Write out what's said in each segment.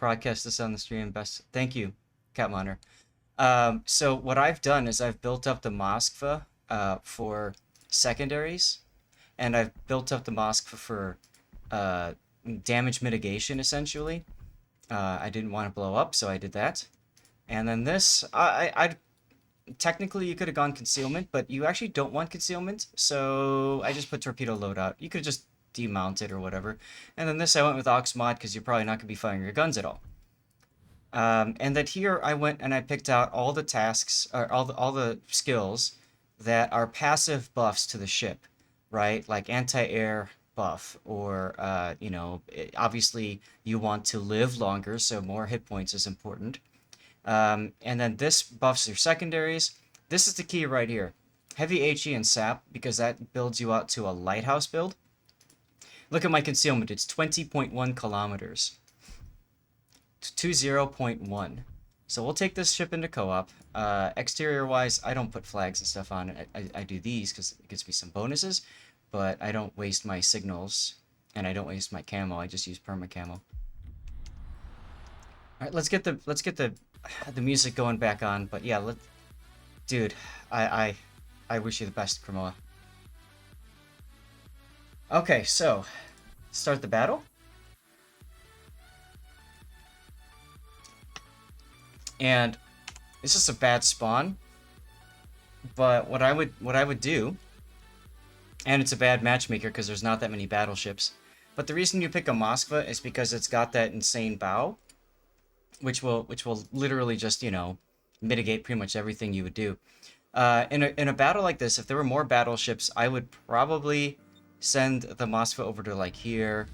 broadcast this on the stream. Best. Thank you, Catmonitor. So what I've done is I've built up the Moskva for secondaries, and I've built up the Moskva for damage mitigation, essentially. I didn't want to blow up, so I did that. And then this, I technically you could have gone concealment, but you actually don't want concealment, so I just put torpedo loadout. You could just demount it or whatever. And then this I went with Ox mod because you're probably not going to be firing your guns at all. And then here I went and I picked out all the tasks, or all the skills that are passive buffs to the ship, right? Like anti-air buff, or obviously you want to live longer, so more hit points is important. And then this buffs your secondaries. This is the key right here. Heavy HE and sap, because that builds you out to a lighthouse build. Look at my concealment. It's 20.1 kilometers. 20.1. So we'll take this ship into co-op. Exterior-wise, I don't put flags and stuff on it. I do these because it gives me some bonuses, but I don't waste my signals, and I don't waste my camo. I just use perma camo. All right, let's get the music going back on. But yeah, dude, I wish you the best, Kramoa. Okay, so start the battle. And this is a bad spawn, but what I would do, and it's a bad matchmaker because there's not that many battleships. But the reason you pick a Moskva is because it's got that insane bow, which will literally just, mitigate pretty much everything you would do. In a battle like this, if there were more battleships, I would probably send the Moskva over to like here,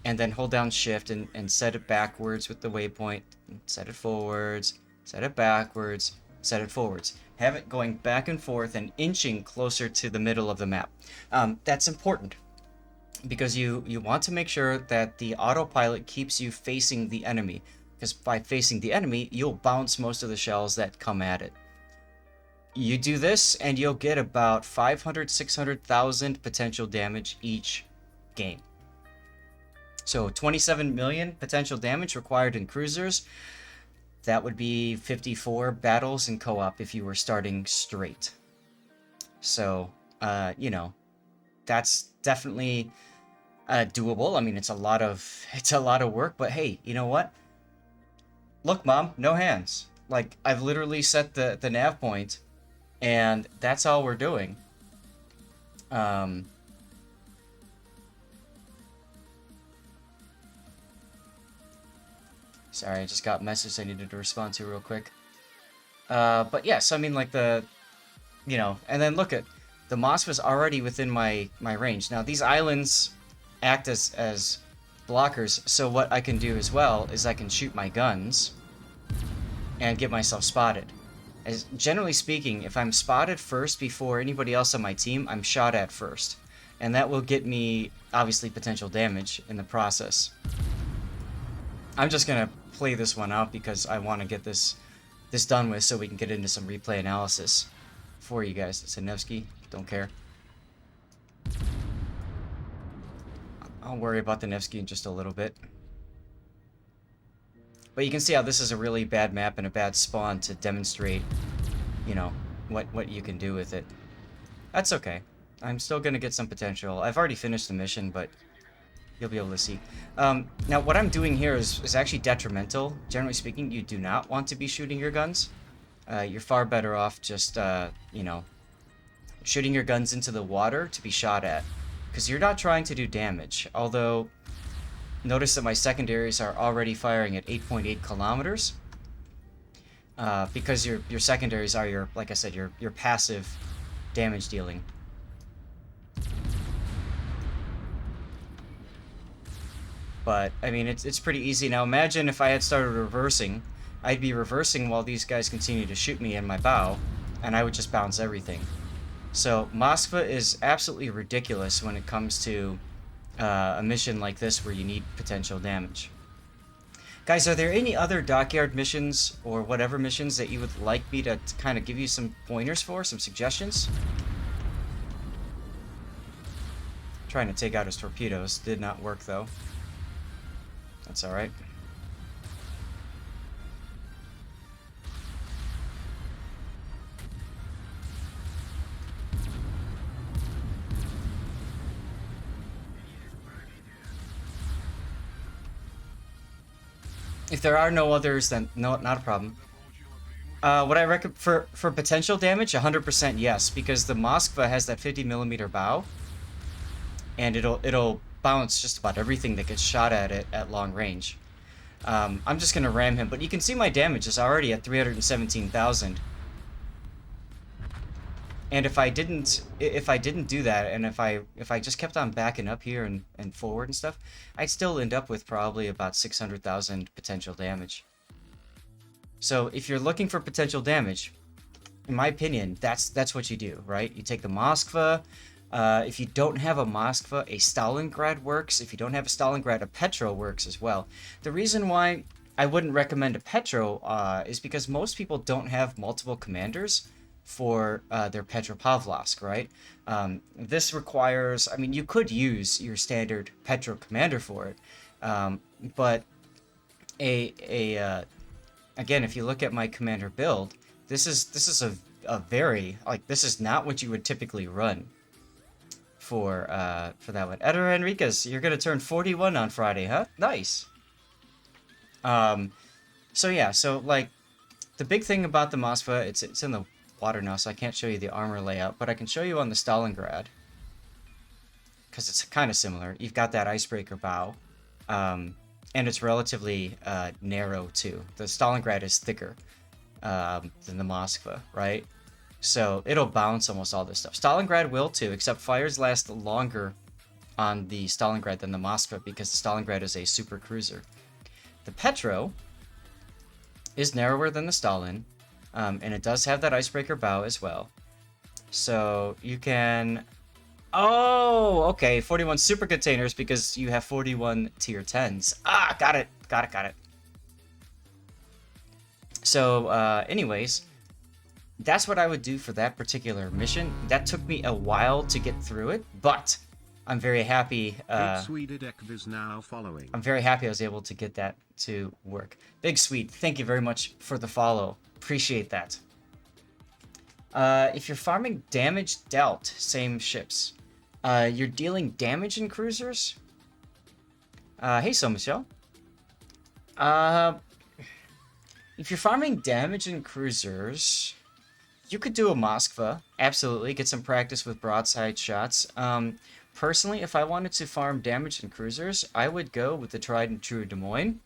and then hold down shift and set it backwards with the waypoint, set it forwards, set it backwards, set it forwards. Have it going back and forth and inching closer to the middle of the map. That's important because you want to make sure that the autopilot keeps you facing the enemy, because by facing the enemy, you'll bounce most of the shells that come at it. You do this and you'll get about 500, 600,000 potential damage each game. So 27 million potential damage required in cruisers. That would be 54 battles in co-op if you were starting straight. So, that's definitely doable. I mean, it's a lot of work, but hey, you know what? Look, Mom, no hands. Like, I've literally set the nav point, and that's all we're doing. Sorry, I just got a message I needed to respond to real quick. But yes, I mean, like and then look at the Moss was already within my range. Now these islands act as blockers, so what I can do as well is I can shoot my guns and get myself spotted. As generally speaking, if I'm spotted first before anybody else on my team, I'm shot at first, and that will get me obviously potential damage in the process. I'm just gonna play this one out because I want to get this done with so we can get into some replay analysis for you guys. Sinevsky, don't care. I'll worry about the Nevsky in just a little bit. But you can see how this is a really bad map and a bad spawn to demonstrate, what you can do with it. That's okay. I'm still gonna get some potential. I've already finished the mission, but you'll be able to see. Now, what I'm doing here is actually detrimental. Generally speaking, you do not want to be shooting your guns. You're far better off just, shooting your guns into the water to be shot at, because you're not trying to do damage. Although, notice that my secondaries are already firing at 8.8 kilometers, because your secondaries are like I said, your passive damage dealing. But, I mean, it's pretty easy. Now, imagine if I had started reversing. I'd be reversing while these guys continue to shoot me in my bow, and I would just bounce everything. So, Moskva is absolutely ridiculous when it comes to a mission like this where you need potential damage. Guys, are there any other dockyard missions or whatever missions that you would like me to kind of give you some pointers for, some suggestions? Trying to take out his torpedoes. Did not work, though. That's alright. If there are no others, then no, not a problem. What I recommend for potential damage, 100% yes, because the Moskva has that 50mm bow, and it'll bounce just about everything that gets shot at it at long range. I'm just gonna ram him, but you can see my damage is already at 317,000. And if I didn't do that, and if I just kept on backing up here and forward and stuff, I'd still end up with probably about 600,000 potential damage. So if you're looking for potential damage, in my opinion, that's what you do, right? You take the Moskva. If you don't have a Moskva, a Stalingrad works. If you don't have a Stalingrad, a Petro works as well. The reason why I wouldn't recommend a Petro is because most people don't have multiple commanders for their Petropavlovsk, right? This requires, I mean, you could use your standard Petro commander for it, but again, if you look at my commander build, this is a very, like, this is not what you would typically run for that one. Eder Enriquez, you're gonna turn 41 on Friday, huh? Nice. So yeah, so like the big thing about the Moskva, it's in the water now, so I can't show you the armor layout, but I can show you on the Stalingrad because it's kind of similar. You've got that icebreaker bow, and it's relatively narrow too. The Stalingrad is thicker than the Moskva, right? So it'll bounce almost all this stuff. Stalingrad will too, except fires last longer on the Stalingrad than the Moskva because the Stalingrad is a super cruiser. The Petro is narrower than the Stalin, and it does have that icebreaker bow as well. So you can... Oh, okay, 41 super containers because you have 41 tier 10s. Ah, got it. So, anyways, that's what I would do for that particular mission. That took me a while to get through it, but I'm very happy. is now following. I'm very happy I was able to get that to work. Big Sweet, thank you very much for the follow. Appreciate that. If you're farming damage dealt, same ships. You're dealing damage in cruisers? Hey, so Michelle. If you're farming damage in cruisers, you could do a Moskva. Absolutely, get some practice with broadside shots. Personally, if I wanted to farm damage in cruisers, I would go with the tried and true Des Moines.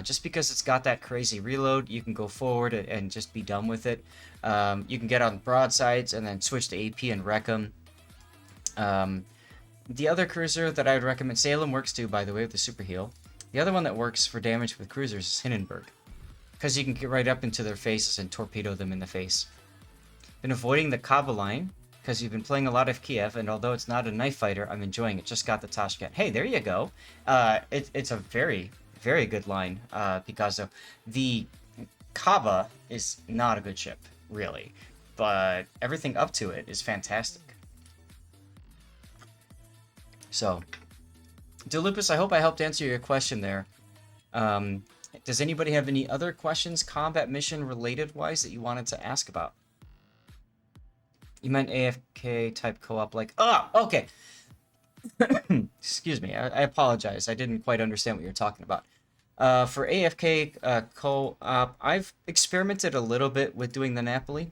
Just because it's got that crazy reload, you can go forward and just be done with it. You can get on broadsides and then switch to AP and wreck them. The other cruiser that I would recommend, Salem works too, by the way, with the super heal. The other one that works for damage with cruisers is Hindenburg, because you can get right up into their faces and torpedo them in the face. Been avoiding the Kava line because you've been playing a lot of Kiev, and although it's not a knife fighter, I'm enjoying it. Just got the Tashkent. Hey, there you go. It's a very, very good line, Picasso. The Kava is not a good ship, really, but everything up to it is fantastic. So, DeLupus, I hope I helped answer your question there. Does anybody have any other questions, combat mission related wise, that you wanted to ask about? You meant AFK type co-op, like, oh, okay. Excuse me, I apologize. I didn't quite understand what you're talking about. For AFK co-op, I've experimented a little bit with doing the Napoli,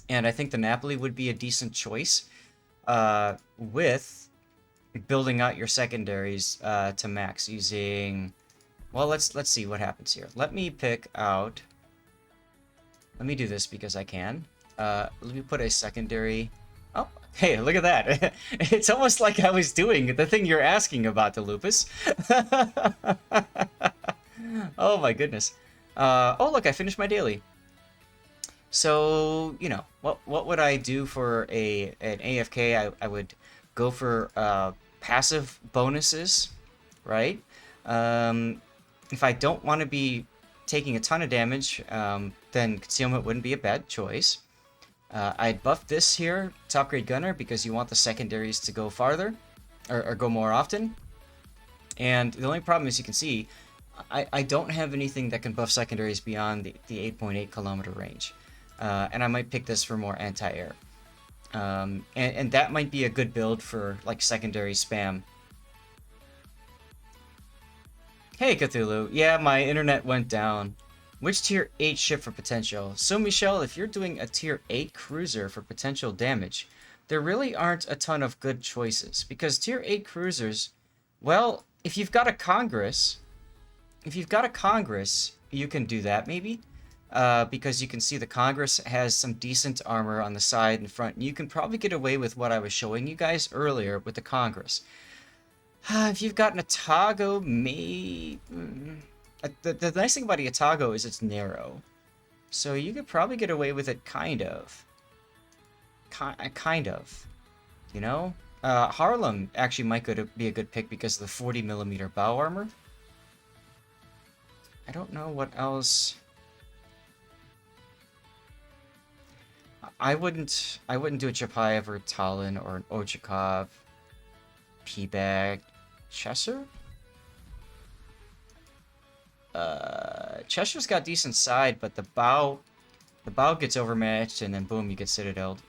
and I think the Napoli would be a decent choice with building out your secondaries to max using... Well, let's see what happens here. Let me pick out... Let me do this because I can. Let me put a secondary... Oh, hey, look at that. It's almost like I was doing the thing you're asking about, the Lupus. Oh my goodness. Oh, look, I finished my daily. So, you know, what would I do for an AFK? I would go for passive bonuses, right? If I don't want to be taking a ton of damage, then Concealment wouldn't be a bad choice. I'd buff this here to upgrade Gunner because you want the secondaries to go farther, or go more often. And the only problem is, you can see, I don't have anything that can buff secondaries beyond the 8.8 kilometer range. And I might pick this for more anti-air. And that might be a good build for like secondary spam. Hey Cthulhu, yeah, my internet went down. Which tier 8 ship for potential? So Michelle, if you're doing a tier 8 cruiser for potential damage, there really aren't a ton of good choices. Because tier 8 cruisers, well, if you've got a Congress, you can do that maybe. Because you can see the Congress has some decent armor on the side and front. And you can probably get away with what I was showing you guys earlier with the Congress. If you've got an Atago, maybe... The nice thing about a Atago is it's narrow. So you could probably get away with it, kind of. Kind of. You know? Harlem actually might be a good pick because of the 40mm bow armor. I don't know what else... I wouldn't do a Chapayev or Talon or an Ochakov. P-Bag. Cheshire? Cheshire's got decent side, but the bow gets overmatched, and then boom, you get citadeled.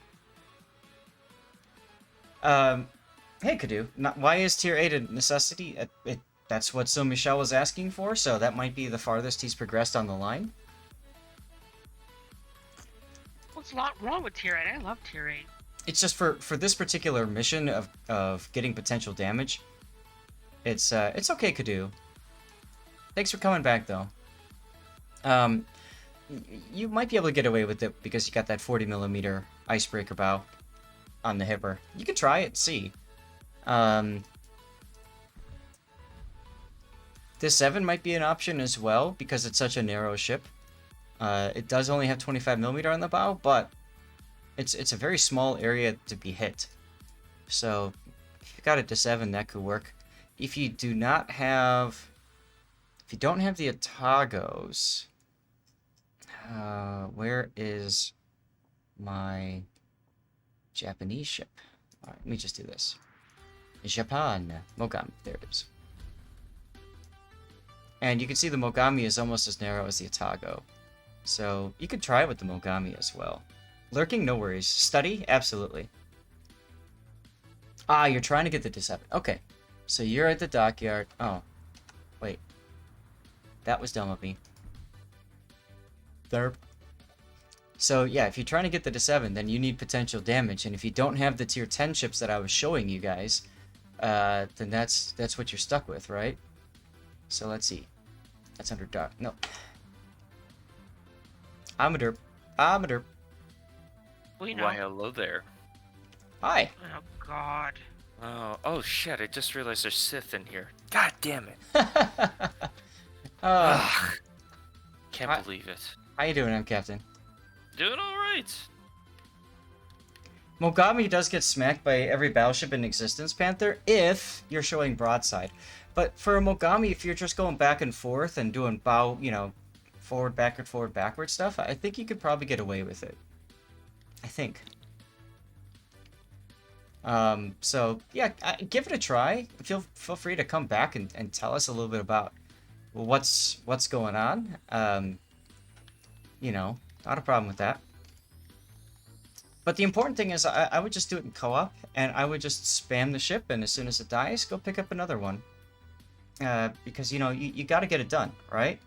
Hey Kadu, why is tier 8 a necessity? That's what So Michelle was asking for, so that might be the farthest he's progressed on the line. What's a lot wrong with tier 8? I love tier 8. It's just for this particular mission of getting potential damage. It's okay, Kadu. Thanks for coming back, though. You might be able to get away with it because you got that 40mm icebreaker bow on the hipper. You can try it, see. This 7 might be an option as well because it's such a narrow ship. It does only have 25mm on the bow, but it's a very small area to be hit. So if you got it to 7, that could work. If you do not have... If you don't have the Atagos... where is my Japanese ship? Alright, let me just do this. Japan. Mogami. There it is. And you can see the Mogami is almost as narrow as the Atago. So you could try it with the Mogami as well. Lurking, no worries. Study? Absolutely. Ah, you're trying to get the D7. Okay. So you're at the dockyard. Oh. Wait. That was dumb of me. Derp. So yeah, if you're trying to get the D7, then you need potential damage. And if you don't have the tier 10 ships that I was showing you guys, then that's what you're stuck with, right? So let's see. That's under dock. No. I'm a derp. I'm a derp. We know. Why, hello there. Hi. Oh, God. Oh shit, I just realized there's Sith in here. God damn it. Can't believe it. How you doing, I'm Captain? Doing alright. Mogami does get smacked by every battleship in existence, Panther, if you're showing broadside. But for a Mogami, if you're just going back and forth and doing bow, you know, forward, backward stuff, I think you could probably get away with it. I think. So, yeah, give it a try. Feel free to come back and tell us a little bit about what's going on. You know, not a problem with that. But the important thing is I would just do it in co-op, and I would just spam the ship, and as soon as it dies, go pick up another one. Because, you know, you got to get it done, right?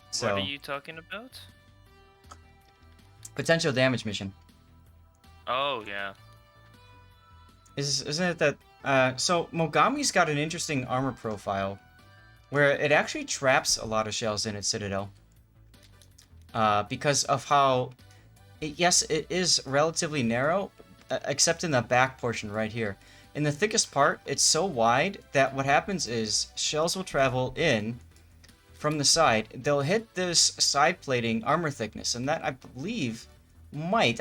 So, what are you talking about? potential damage mission. Oh, yeah. Isn't it that... so, Mogami's got an interesting armor profile, where it actually traps a lot of shells in its citadel. Because of how... yes, it is relatively narrow, except in the back portion right here. In the thickest part, it's so wide that what happens is shells will travel in from the side. They'll hit this side plating armor thickness, and that, I believe, might...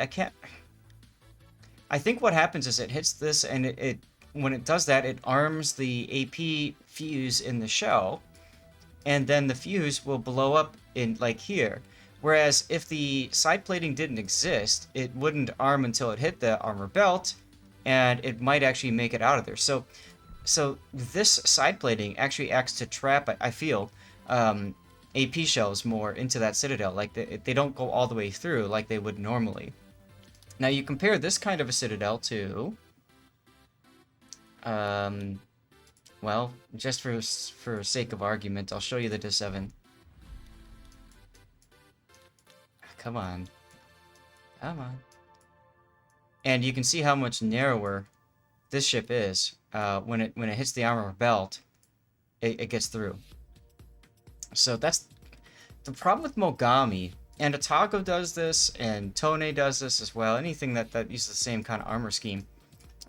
I think what happens is it hits this, and it when it does that, it arms the AP fuse in the shell, and then the fuse will blow up in, like, here. Whereas if the side plating didn't exist, it wouldn't arm until it hit the armor belt, and it might actually make it out of there. So this side plating actually acts to trap, I feel, AP shells more into that citadel. Like, they don't go all the way through like they would normally. Now, you compare this kind of a citadel to... Well, just for sake of argument, I'll show you the Dis 7. Come on. Come on. And you can see how much narrower this ship is. When it hits the armor belt, it gets through. So that's the problem with Mogami. And Otago does this, and Tone does this as well. Anything that uses the same kind of armor scheme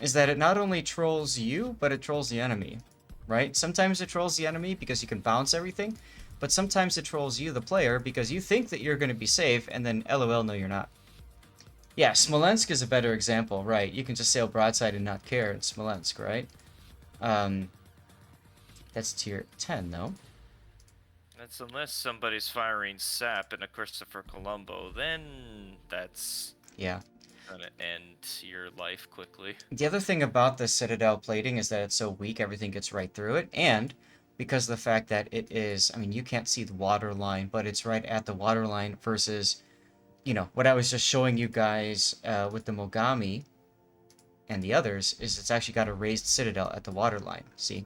is that it not only trolls you, but it trolls the enemy, right? Sometimes it trolls the enemy because you can bounce everything, but sometimes it trolls you, the player, because you think that you're going to be safe, and then LOL, no, you're not. Yeah, Smolensk is a better example, right? You can just sail broadside and not care in Smolensk, right? That's tier 10, though. That's unless somebody's firing sap in a Christopher Colombo, then that's Yeah. gonna end your life quickly. The other thing about the Citadel plating is that it's so weak, everything gets right through it, and because of the fact that it is, I mean, you can't see the water line, but it's right at the water line versus, you know, what I was just showing you guys with the Mogami and the others, is it's actually got a raised Citadel at the water line, see?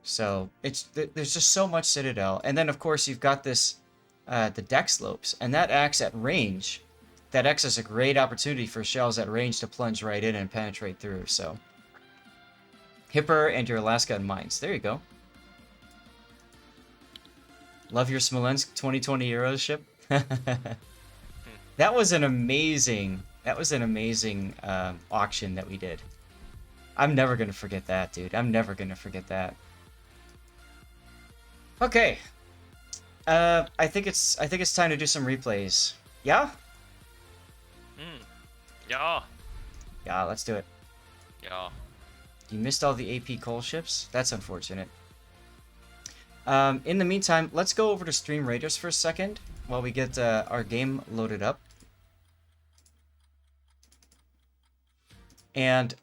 So there's just so much Citadel, and then of course you've got this the deck slopes, and that acts at range. That acts as a great opportunity for shells at range to plunge right in and penetrate through. So Hipper and your Alaska and mines. There you go. Love your Smolensk 2020 Euros ship. That was an amazing. Auction that we did. I'm never gonna forget that, dude. I'm never gonna forget that. Okay. I think it's time to do some replays. Yeah? Yeah. Yeah, let's do it. Yeah. You missed all the AP coal ships? That's unfortunate. In the meantime, let's go over to Stream Raiders for a second while we get our game loaded up. And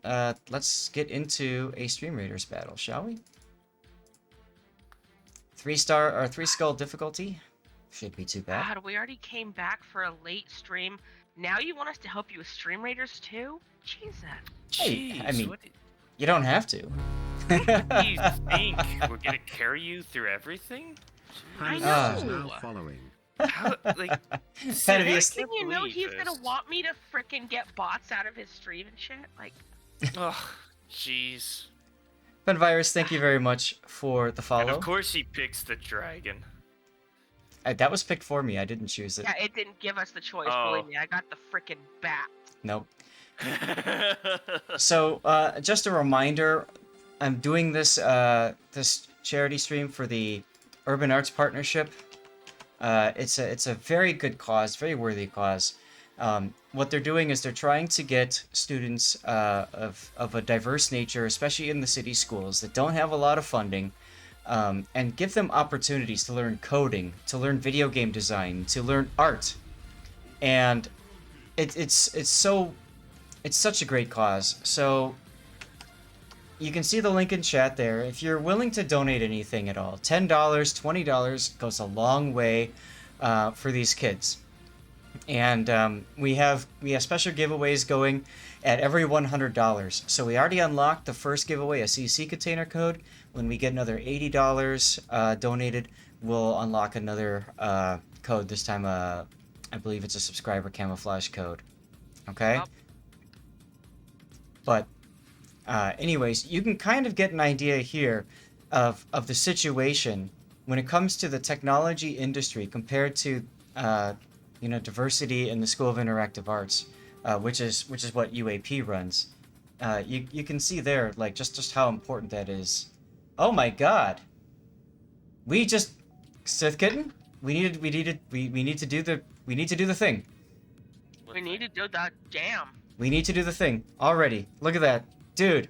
let's get into a Stream Raiders battle, shall we? 3-star or 3-skull difficulty. Shouldn't be too bad. God, we already came back for a late stream. Now you want us to help you with Stream Raiders too? Jesus. Hey, I Jeez, mean, what you don't have to. do you think? We're gonna carry you through everything? I Pandas is know. now following. How, like, Penvious, Can you know he's gonna this. want me to frickin' get bots out of his stream and shit? Like, Oh, jeez. Penvirus, thank you very much for the And follow. of course he picks the dragon. That was picked for me. I didn't choose it. yeah, it didn't give us the choice, Oh. believe me. I got the frickin' bat. Nope. So, just a reminder, I'm doing this this charity stream for the Urban Arts Partnership. It's a very good cause, very worthy cause. What they're doing is they're trying to get students of a diverse nature, especially in the city schools that don't have a lot of funding, and give them opportunities to learn coding, to learn video game design, to learn art, and it's such a great cause. So you can see the link in chat there. If you're willing to donate anything at all, $10, $20 goes a long way for these kids. And we have special giveaways going at every $100. So we already unlocked the first giveaway, a CC container code. When we get another $80 donated, we'll unlock another code. This time, I believe it's a subscriber camouflage code. Okay? Yep. But anyways, you can kind of get an idea here of the situation when it comes to the technology industry compared to diversity in the School of Interactive Arts, which is what UAP runs. You can see there like just how important that is. Oh my God! We just Sith Kitten. We need to do the thing. We need to do that jam. We need to do the thing already. Look at that, dude.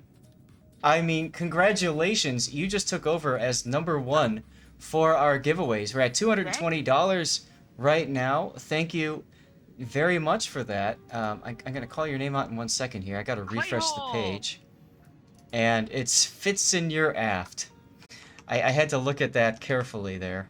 I mean, congratulations! You just took over as #1 for our giveaways. We're at $220 right now. Thank you very much for that. I'm gonna call your name out in 1 second here. I gotta refresh the page, and it's fits in your aft. I had to look at that carefully there.